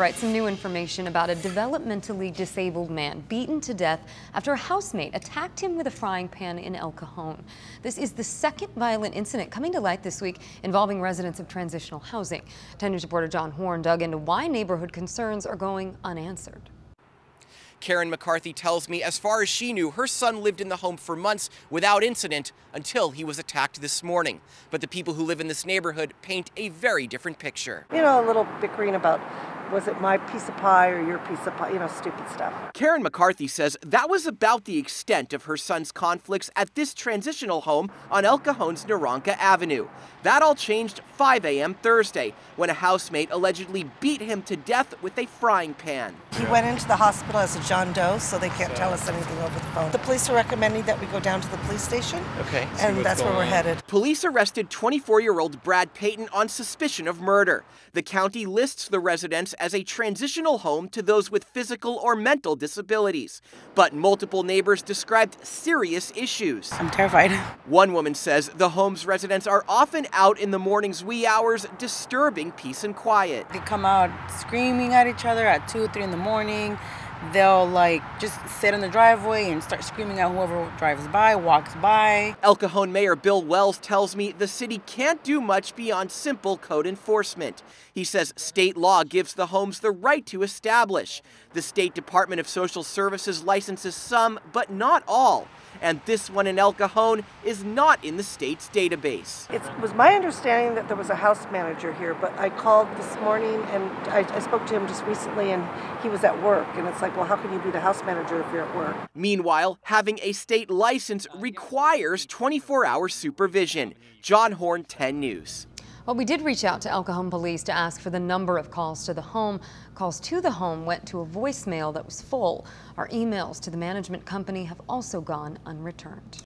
Right, some new information about a developmentally disabled man beaten to death after a housemate attacked him with a frying pan in El Cajon. This is the second violent incident coming to light this week involving residents of transitional housing. 10 News reporter John Horn dug into why neighborhood concerns are going unanswered. Karen McCarthy tells me as far as she knew, her son lived in the home for months without incident until he was attacked this morning. But the people who live in this neighborhood paint a very different picture. You know, a little bickering about, was it my piece of pie or your piece of pie, you know, stupid stuff. Karen McCarthy says that was about the extent of her son's conflicts at this transitional home on El Cajon's Naranca Avenue. That all changed 5 a.m. Thursday when a housemate allegedly beat him to death with a frying pan. He went into the hospital as a John Doe, so they can't tell us anything over the phone. The police are recommending that we go down to the police station. Okay. And that's where we're headed. Police arrested 24-year-old Brad Payton on suspicion of murder. The county lists the residence as a transitional home to those with physical or mental disabilities. But multiple neighbors described serious issues. I'm terrified. One woman says the home's residents are often out in the morning's wee hours, disturbing peace and quiet. They come out screaming at each other at 2 or 3 in the morning. They'll just sit in the driveway and start screaming at whoever drives by, walks by. El Cajon Mayor Bill Wells tells me the city can't do much beyond simple code enforcement. He says state law gives the homes the right to establish. The State Department of Social Services licenses some, but not all. And this one in El Cajon is not in the state's database. It was my understanding that there was a house manager here, but I called this morning and I spoke to him just recently and he was at work. And it's like, well, how can you be the house manager if you're at work? Meanwhile, having a state license requires 24-hour supervision. John Horn, 10 News. Well, we did reach out to El Cajon police to ask for the number of calls to the home. Calls to the home went to a voicemail that was full. Our emails to the management company have also gone unreturned.